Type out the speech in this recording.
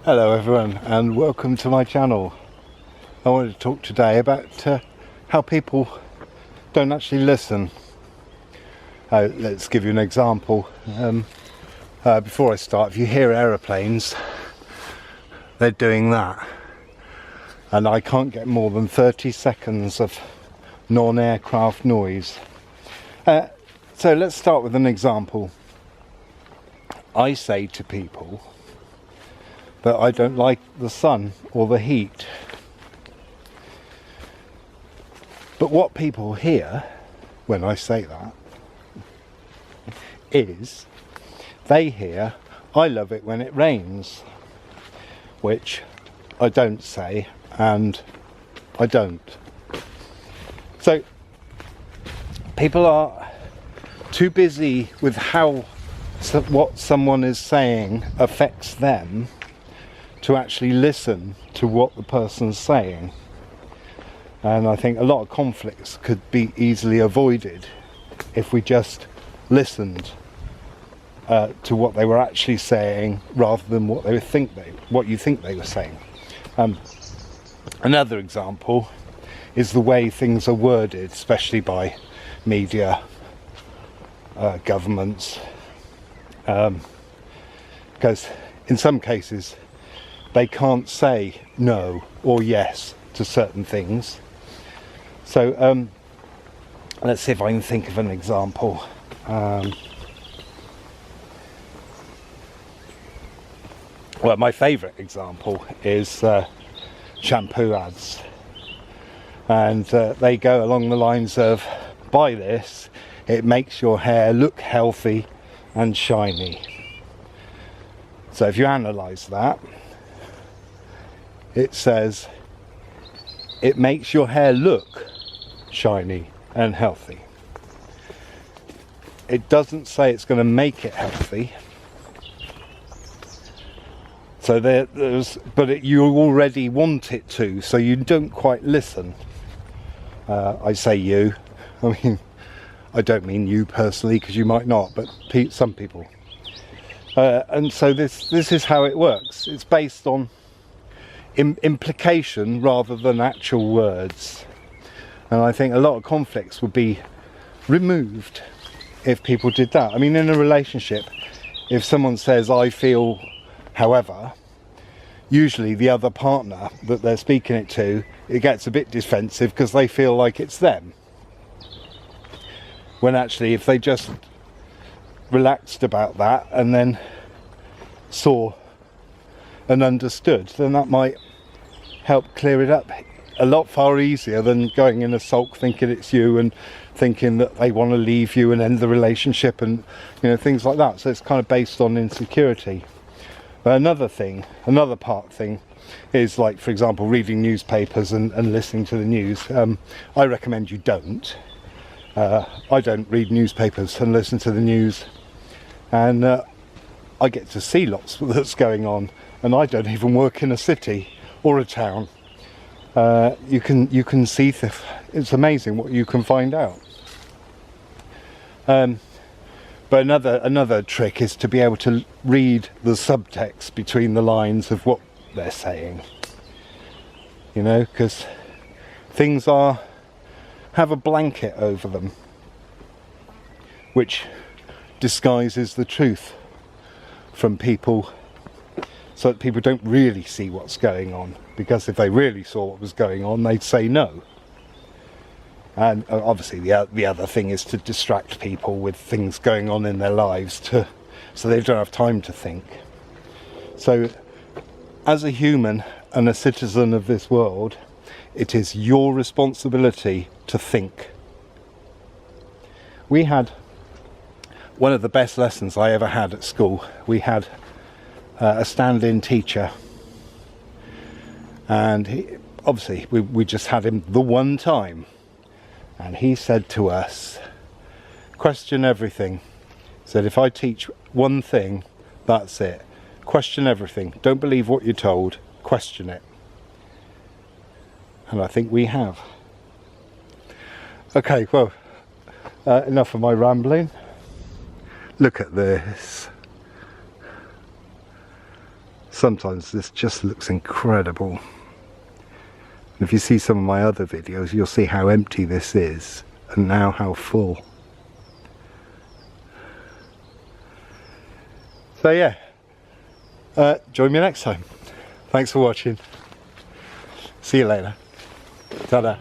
Hello everyone and welcome to my channel. I wanted to talk today about how people don't actually listen. Let's give you an example. Before I start, if you hear aeroplanes, they're doing that. And I can't get more than 30 seconds of non-aircraft noise. So let's start with an example. I say to people that I don't like the sun or the heat. But what people hear when I say that is they hear I love it when it rains, which I don't say, and I don't. So people are too busy with how what someone is saying affects them to actually listen to what the person's saying. And I think a lot of conflicts could be easily avoided if we just listened to what they were actually saying rather than what you think they were saying. Another example is the way things are worded, especially by media, governments, because in some cases they can't say no or yes to certain things. So let's see if I can think of an example. Well, my favourite example is shampoo ads, and they go along the lines of, buy this, it makes your hair look healthy and shiny. So if you analyse that, it says it makes your hair look shiny and healthy. It doesn't say it's going to make it healthy. So you already want it to, so you don't quite listen. I say you, I mean, I don't mean you personally, because you might not, but some people. And so this is how it works. It's based on implication rather than actual words. And I think a lot of conflicts would be removed if people did that. I mean, in a relationship, if someone says, I feel however, usually the other partner that they're speaking it to, it gets a bit defensive because they feel like it's them. When actually, if they just relaxed about that and then saw and understood, then that might help clear it up a lot far easier than going in a sulk thinking it's you and thinking that they want to leave you and end the relationship and things like that. So it's kind of based on insecurity. But another thing is, like, for example, reading newspapers and listening to the news. I recommend you don't. I don't read newspapers and listen to the news, and I get to see lots that's going on, and I don't even work in a city or a town. You can see it's amazing what you can find out. But another trick is to be able to read the subtext between the lines of what they're saying. Because things have a blanket over them which disguises the truth from people, so that people don't really see what's going on, because if they really saw what was going on, they'd say no. And obviously the other thing is to distract people with things going on in their lives so they don't have time to think. So as a human and a citizen of this world, it is your responsibility to think. We had one of the best lessons I ever had at school. We had a stand-in teacher, and obviously we just had him the one time, and he said to us, question everything. He said, if I teach one thing, that's it. Question everything. Don't believe what you're told, question it. And I think we have. Okay, well, enough of my rambling. Look at this. sometimes this just looks incredible. If you see some of my other videos, you'll see how empty this is and now how full. So yeah, join me next time. Thanks for watching. See you later. Ta-da.